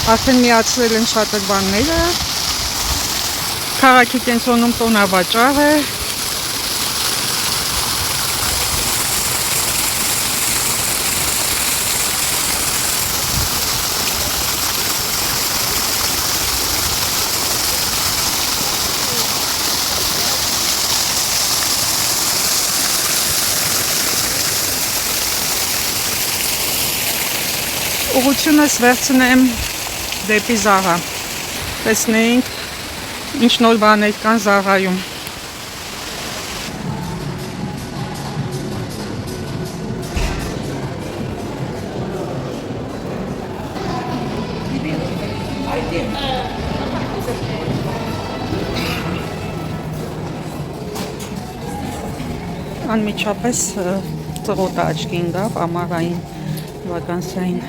Արդեն միացրել են շատ բանները։ Քաղաքի կենտրոնում տոնավաճառ է։ Ուղղությունս վերցնեմ դեպի Զարա։ Տեսնենք ինչ նոր բաներ կան Զարայում։ Անմիջապես ծղոտը աչքի ընկավ ամառային վականսային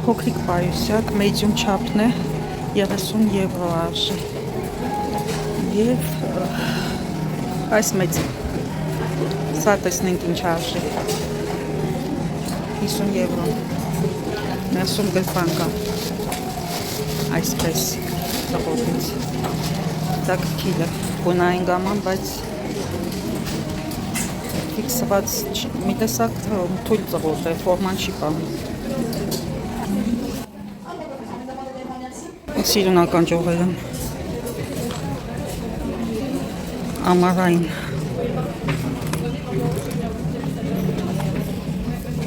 փոքրիկ պայուսակ, մեդիում չափն է, 30 եվրո արժի և այս մեծ սա տեսնենք ինչ արժի 50 եվրո ներսում գրպան կա այսպես տղոտից դա կքիլ է գունային գաման, բայց ֆիքսված մի տեսակ թույլ ծղոտ է, ֆորման չի պահում Սիրունական ճյուղերը ամառային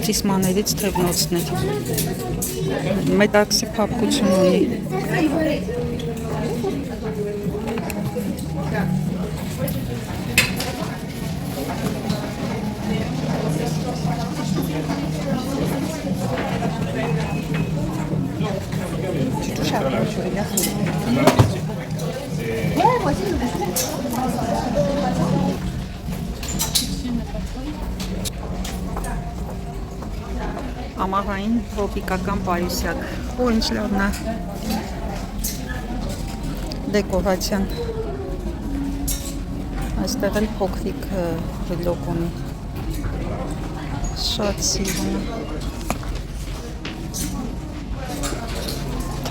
ծիսմաներից թևնոցներ մետաքսի փափկություն ունի Ամառային տրոպիկական պայուսակ ու ինչ լավն է դեկորացիան այստեղ էլ փոքրիկ բլոկ ունի շատ սիրուն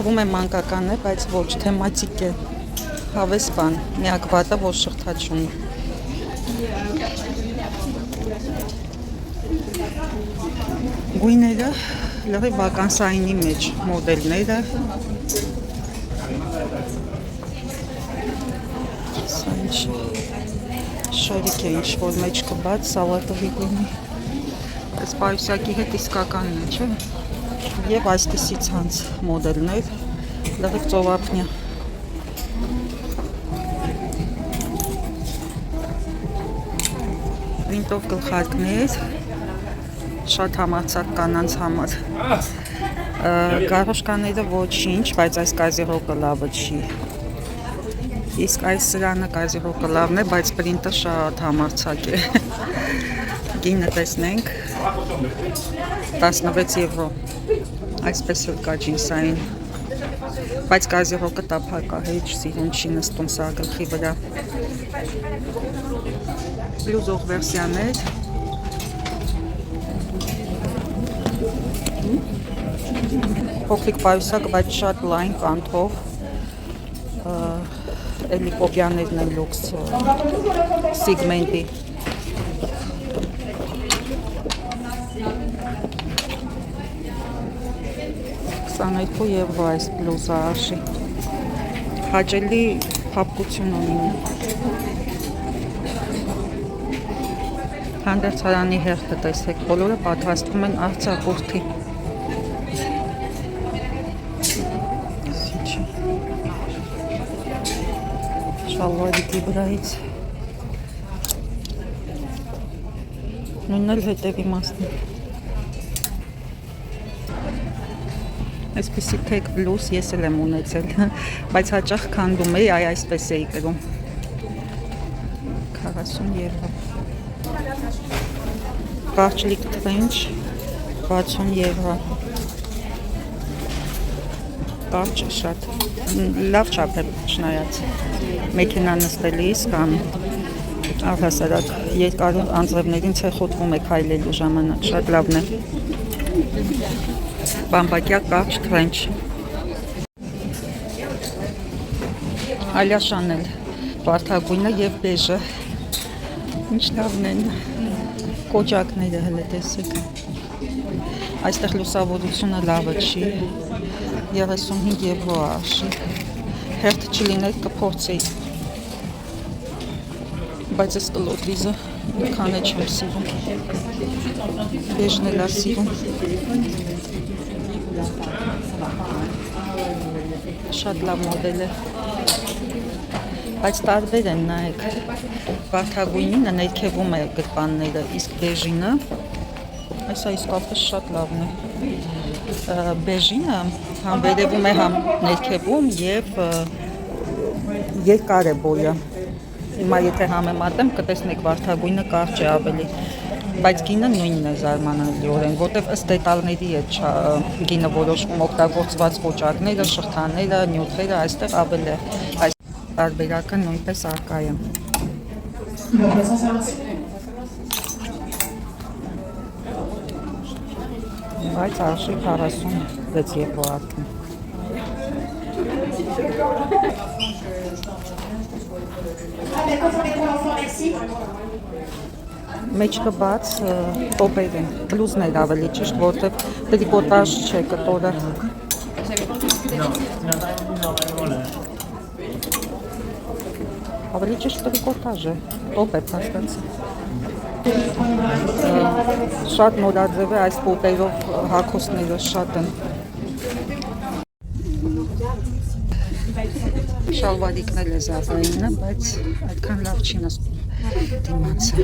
թվում է մանկական է, բայց ոչ թեմատիկ է հավես բան, միակ վատը որ շղթաչ ունի գույները լրի վականսայինի մեջ մոդելները սա ինչ շորիկ է ինչ որ մեջ կբաց սալատովի գույնի այս պայուսակի հետ իսկականն է չէ և այսպիսի ցանց մոդելներ լրիվ ծովափնյա պրինտով գլխարկներ շատ համարձակ կանանց համար գարոշկաները ոչինչ, բայց այս կազիրոկը լավը չի իսկ այս սրանը կազիրոկը լավն է, բայց պրինտը շատ համարձակ է գինը տեսնենք 16 եվրո այսպես էլ կա ջինսային բայց կազիրոկը տափակ է հեչ սիրուն չի նստում սա գլխի վրա բլուզող վերսիաներ փոքրիկ պայուսակ, բայց շատ լայն կանթով էլի կոպյաներն են լուքս սիգմենտի 22 եվրո այս բլուզը արժի հաճելի փափկություն ունի հանդերձարանի հերթը տեսեք բոլորը պատրաստվում են արձակուրդի շալվարիկի վրայից նույնն էլ հետևի մասն այսպիսի թեք բլուզ ես էլ եմ ունեցել բայց հաճախ քանդում էի այսպես էի կրում 40 եվրո կարճլիկ տրենչ 60 եվրո կարճ շատ լավ չափ է չնայած մեքենա նստելիս կամ առհասարակ երկար անձրևներին ցեխոտվում է քայլելու ժամանակ շատ լավն է բամբակյա կարճ տրենչ Ալյաշանն էլ վարդագույնը եւ բեժը։ Ինչ լավն են կոճակները հələ տեսեք։ Այստեղ լուսավորությունը լավը չի։ 35 եվրո արժի։ Հերթ չլիներ կփորձեի։ Բայց այս կլոր վիզը քան է չեմ սիրում։ Բեժն էլ սիրում։ Շատ լավ մոդել է։ Բայց տարբեր են, նայեք, վարդագույնինը ներքևում է գրպանները, իսկ բեժինը, այսա իսկապես շատ լավն է, բեժինը համ վերևում է, համ ներքևում և երկար է բոյը, հիմա եթե համեմատեմ, կտեսնեք վարդագույնը կարճ է ավելի, բայց գինը նույնն է զարմանալիորեն, որտև ըստ դետալների է գինը որոշվում, օգտագործված կոճակները, շղթաները, նյութերը, այստեղ ավել է, տարբերակը նույնպես արկա է։ Բայց արժի 46 եվրո արկն։ Մեջքը բաց տոպեր են, բլուզներ ավելի ճիշտ, որտև տրիկոտաժ չէ կտորը։ Ավելի ճիշտ տրիկոտաժ է, տոպ է փաստած։ Շատ նորաձև է, այս պոտերով հագուստները շատ են։ Շալվարիկն էլ է զավայինը, բայց այդքան լավ չի նստում դիմացը։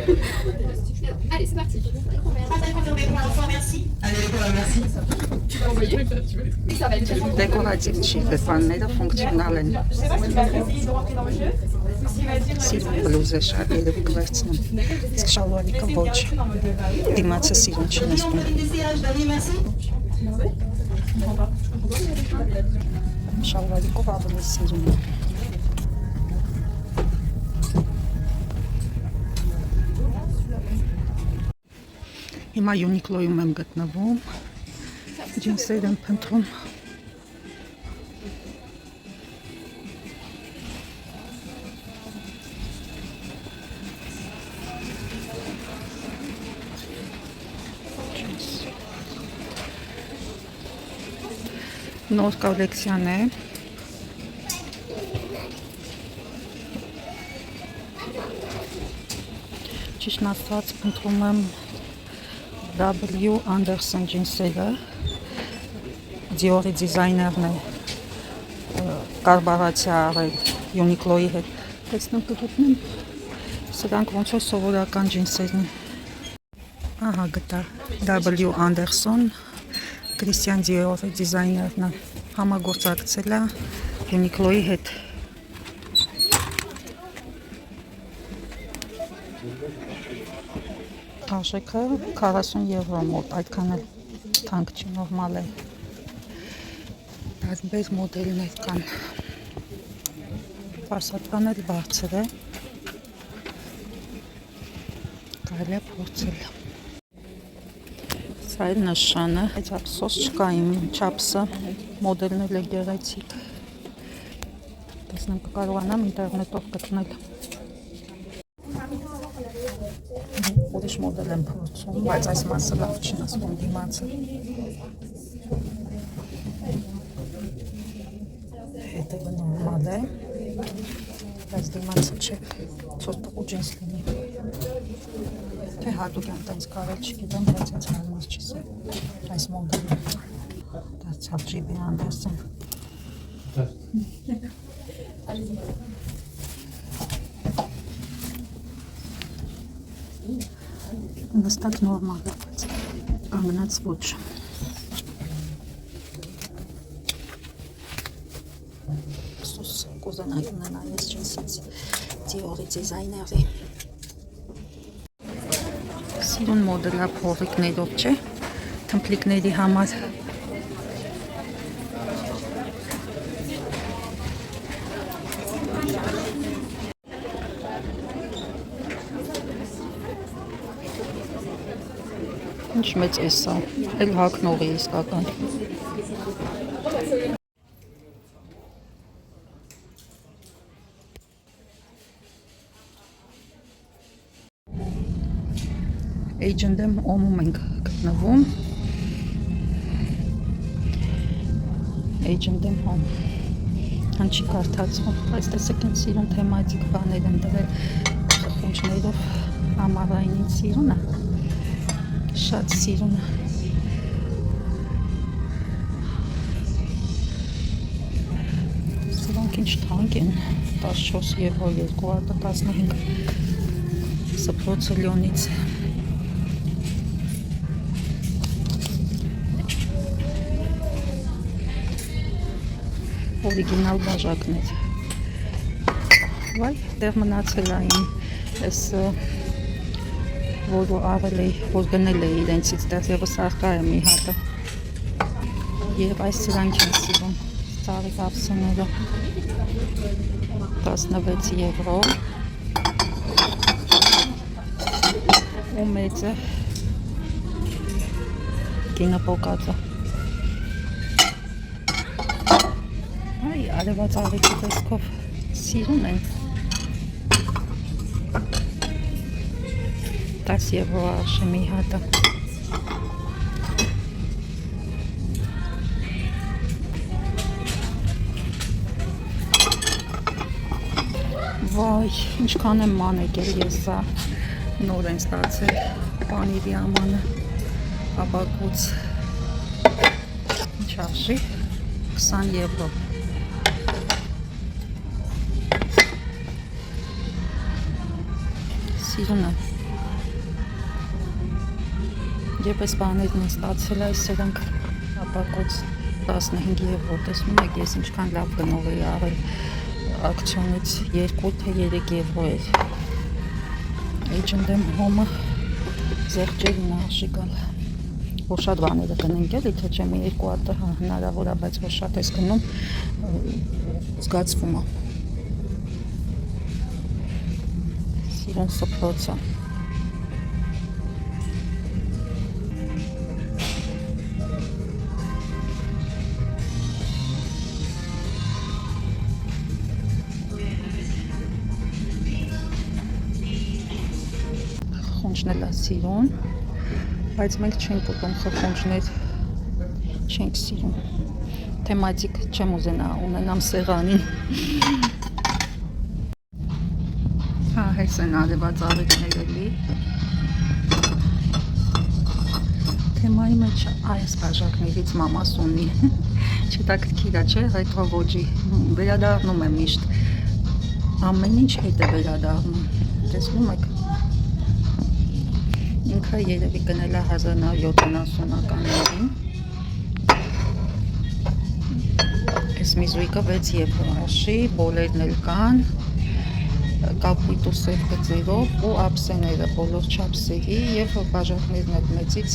Դեկորատիվ չի, գրպանները ֆունկցիոնալ են։ Սիրուն բլուզ է շատ, երևի կվերցնեմ, իսկ շալվարիկը ոչ, դիմացը սիրուն չի նստում։ Շալվարիկով ավելի սիրուն է։ Հիմա Uniqlo-ում եմ գտնվում, ջինսեր եմ փնտրում։ Նոր կոլեկցիան է։ Ճիշտն ասած փնտրում եմ W Anderson ջինսերը, Dior-ի դիզայներն է կարբարացիա արել Uniqlo-ի հետ։ Տեսնեմ կգտնեմ, սրանք ոնց որ սովորական ջինսերն են։ Ահա գտա W Anderson, Christian Dior-ի դիզայներն է, համագործակցել է Uniqlo-ի հետ։ Արժեքը 40 եվրո մոտ, այդքան էլ թանկ չի, նորմալ է։ Տարբեր մոդելներ կան։ Պարսատվան էլ բարձր է։ Կարելի է փորձել։ Սա էլ նշանը, բայց ափսոս չկա իմ չափսը, մոդելն էլ է գեղեցիկ։ Տեսնեմ կկարողանամ ինտերնետով գտնել։ Ուրիշ մոդել եմ փորձում, բայց այս մասը լավ չի նստում դիմացը։ Հետևը նորմալ է, բայց դիմացը չէ, ցույց տղու ջինս լինի։ Թե հատուկ եմ տենց կարել չգիտեմ, բայց ինձ հարմար չի սա այս մոդելը։ Դարձավ GB Anderson։ Նստած նորմալ է, բայց կանգնած ոչ։ Սուս կուզենայի ունենալ ես ջինսից Dior-ի դիզայների։ Սիրուն մոդելա փողիկներով չէ, թմփլիկների համար։ Ինչ մեծ է սա, էլ հագնող է իսկական։ H&M Home-ում ենք գտնվում։ H&M Home։ Անչի կարդացվում, բայց տեսեք են սիրուն թեմատիկ բաներ են դրել խխունջներով ամառայինին սիրուն է, շատ սիրուն է։ Սրանք ինչ թանկ են, 14 եվրո 215 սփռոցը լյոնից։ Օրիգինալ բաժակներ։ Վայ, դեռ մնացել այն այս որ արել էի, որ գնել էի իրենցից, դեռ եւս արկա է մի հատը։ Եվ այս սրանք են սիրում, ծաղիկ ափսեները 16 եվրո։ Ու մեծը կինոպոկածը։ Այ, արևածաղիկի տեսքով սիրուն են։ 10 եվրո արժի մի հատը։ Վայ, ինչքան եմ ման եկել ես սա նոր են ստացել պանիրի ամանը ապակուց ինչ արժի 20 եվրո։ Սիրուն է։ Եվ այս բաներն են ստացել այս սրանք ապակոց 15 եվրո, տեսնում եք ես ինչքան լավ գնով էի արել ակցիոնից 2 թե 3 եվրո էր։ H&M Home-ը զեղչերին արժի գալ, որ շատ բաները գնենք էլի, թե չէ մի երկու հատը հնարավոր է, բայց որ շատ ես գնում զգացվում է։ Սիրուն սփռոցը։ Խխունջն է սիրուն, բայց մենք չենք ուտում խխունջներ, չենք սիրում։ Թեմատիկ չեմ ուզենա ունենամ սեղանին։ Հա, հես են արևած արևներ էլի։ Թեմայի մեջ այս բաժակներից մամաս ունի։ Չտակրքիր է, չէ, ռետրո ոճի։ Վերադառնում է միշտ։ Ամեն ինչ հետ է վերադառնում։ Տեսնում եք։ Ինքը երևի գնել է 1970-ականներին։ Այս միզույկը 6 եվրո արժի, բոլերն էլ կան, կապույտու սև գծերով ու ափսեները բոլոր չափսերի և բաժակներն էլ մեծից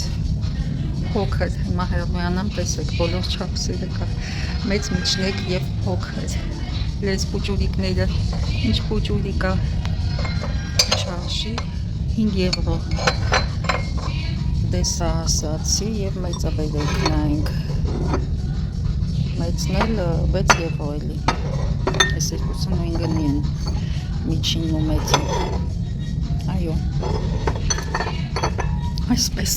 փոքր։ Հիմա հեռվյանամ, տեսեք, բոլոր չափսերը կա, մեծ, միջնեկ և փոքր։ Լես պուճուրիկները, ինչ պուճուրիկ է, չարժի 5 եվրո։ Դեսա ասացի և մեծը բերեք նայինք։ Մեծն էլ 6 եվրո էլի։ Այս երկուսը նույն գնի են, միջինն ու մեծը։ Այո։ Այսպես։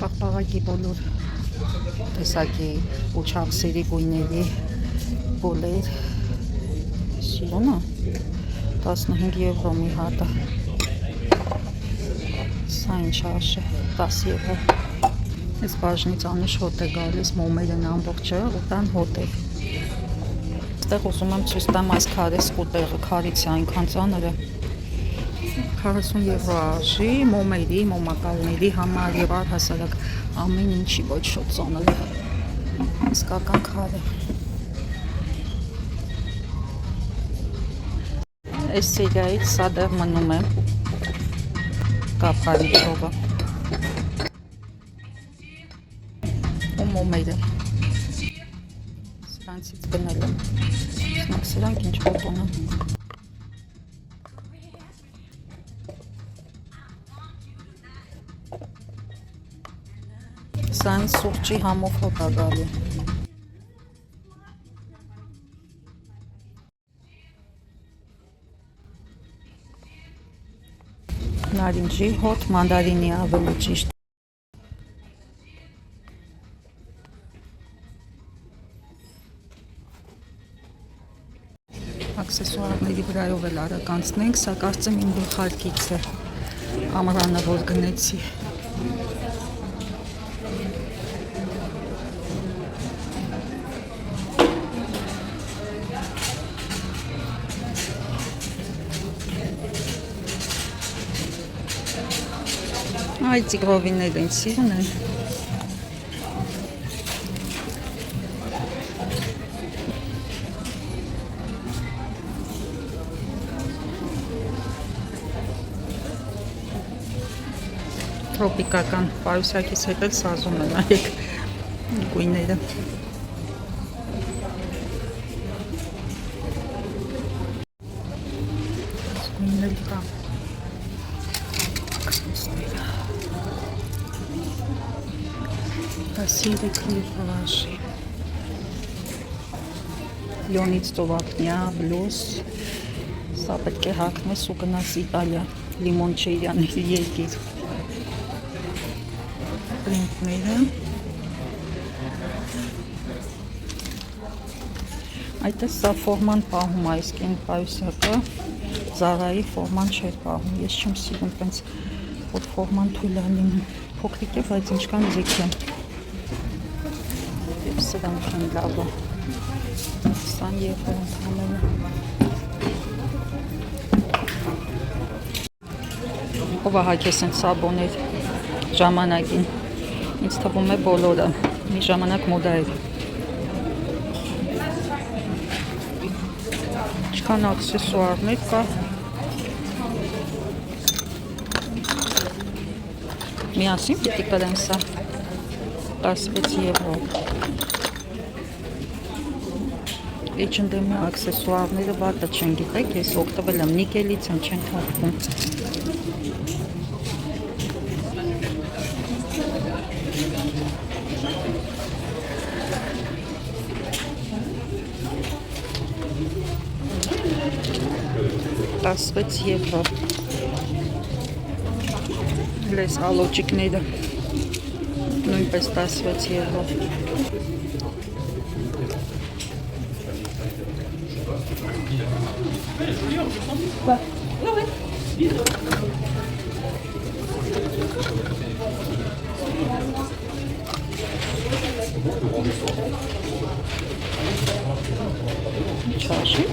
Պաղպաղակի բոլոր տեսակի ու չափսերի գույների բոլեր սիրուն է 15 եվրո մի հատը։ Սա ինչ արժի 10 եվրո։ Այս բաժնից անուշ հոտ է գալիս, մոմերն ամբողջը ու տան հոտ է։ Այստեղ ուզում եմ ցույց տամ այս քարե սկուտերը, քարից է այնքան ծանր է։ 40 եվրո արժի, մոմերի, մոմակալների համար եւ առհասարակ ամեն ինչի ոչ շատ ծանր է։ Իսկական քար է։ Այս սերիայից սա դեռ մնում է կափարիչովը ու մոմերը սրանցից գնել եմ սրանք ինչ հոտոն է սան սուրճի համով հոտ է գալի Նարինջի հոտ, մանդարինի ավելի ճիշտ։ Աքսեսուարների վրայով էլ արագ անցնենք, սա կարծեմ իմ գլխարկից է ամռանը, որ գնեցի։ Այ ծիգրովինները ինձ սիրուն են։ Տրոպիկական պայուսակից հետ էլ սազում են այդ գույները։ Գույներ կա։ Սիրի քլիպրաշի Լյոնից ծովափնյա, բլուս, սա պետք է հագնես ու գնաս Իտալիա, Լիմոնչերյանների երկիր։ Պրինտները։ Այդտես սա ֆորման պահում այս կեն պայուսակը, Զարայի ֆորման չէր պահում, ես չեմ սիրում տենց, որ ֆորման թույլ ալիմ, փոքրիկ է, բայց ինչքան ձիք է։ Սրանք են լավը, 20 եվրո ընդամենը։ Ով ահագես են սաբոներ ժամանակին, ինձ թվում է բոլորը, մի ժամանակ մոդա էր։ Ինչքան աքսեսուարներ կա, միասին պիտի կրեն սա, 16 եվրո։ H&M-ի աքսեսուարները վատը չեն գիտեք, ես օգտվել եմ նիկելից են չեն թափվում։ Տասվեց եվրո։ Լես ալոճիկները նույնպես 16 եվրո։ Չաշի։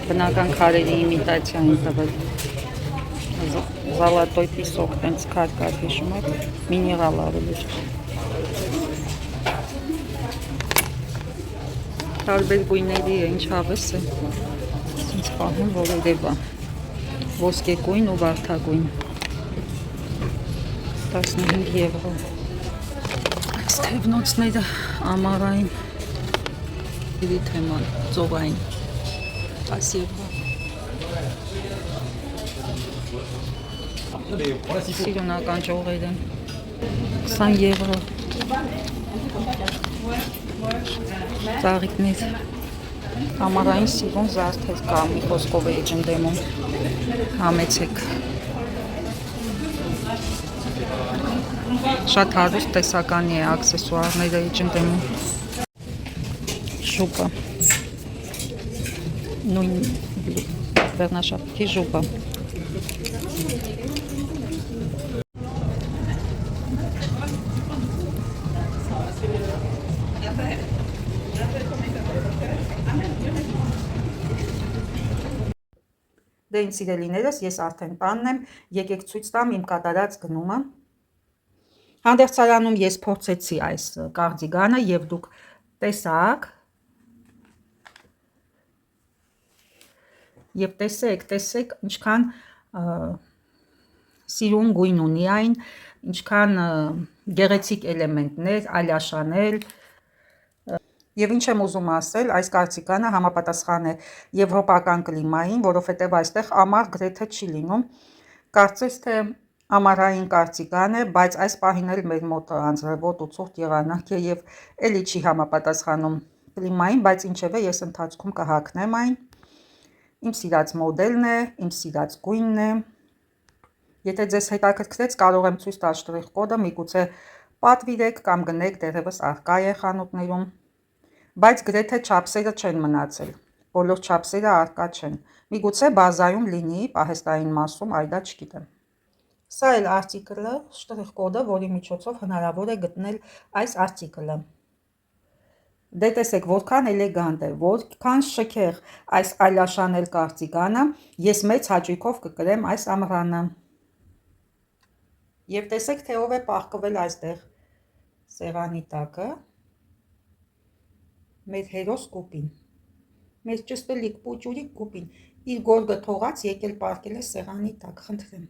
Բնական քարերի իմիտացիա են տվել։ Զալատոյ պիսոկ տենց քար հիշում եք, միներալ ավելի։ Տարբեր գույների է, ինչ հավես է, ինձ պահում որերևա, ոսկե գույն ու վարդագույն, 15 եվրո, այս թևնոցները ամառային, իրի թեման, ծովային, 10 եվրո, սիրունական ճողեր են, 20 եվրո, ծաղիկներ, ամառային սիրուն զարդեր կա, մի խոսքով է H&M-ում, համեցեք։ Շատ հարուստ տեսականի է աքսեսուարները H&M-ում։ Ժուպը, նույն վերնաշապքի ժուպը։ Դե ինձ սիրելիներս, ես արդեն տանն եմ, եկեք ցույց տամ իմ կատարած գնումը։ Հանդերձարանում ես փորձեցի այս կարդիգանը եւ դուք տեսաք եւ տեսեք ինչքան սիրուն գույն ունի այն, ինչքան գեղեցիկ էլեմենտներ, ալյաշաներ Եվ ինչ եմ ուզում ասել, այս կարծիքանը համապատասխան է եվրոպական կլիմային, որովհետև այստեղ ամառ գրեթե չի լինում։ Կարծես թե ամառային կարծիքան է, բայց այս պահին էլ մեր մոտ անձրևոտ ու ցուրտ եղանակ է եւ էլի չի համապատասխանում կլիմային, բայց ինչևէ ես ընթացքում կհագնեմ այն։ Իմ սիրած մոդելն է, իմ սիրած գույնն է։ Եթե ձեզ հետաքրքրեց, կարող եմ ցույց տալ շտրիխ-կոդը, միգուցե պատվիրեք կամ գնեք, դեռևս առկա է խանութներում, բայց գրեթե չափսերը չեն մնացել, բոլոր չափսերը առկա չեն, միգուցե բազայում լինի, պահեստային մասում, այ դա չգիտեմ։ Սա էլ արտիկլը, շտրիխ-կոդը, որի միջոցով հնարավոր է գտնել այս արտիկլը։ Դե տեսեք, որքան էլեգանտ է, որքան շքեղ այս այլաշանել կարդիգանը, ես մեծ հաճույքով կկրեմ այս ամռանը։ Եվ տեսեք, թե ով է պահկվել այստեղ սեղանի տակը, մեր հերոս Կուպին, մեր ճստլիկ պուճուրիկ Կուպին, իր գորգը թողած եկել պառկել է սեղանի տակ, խնդրեմ։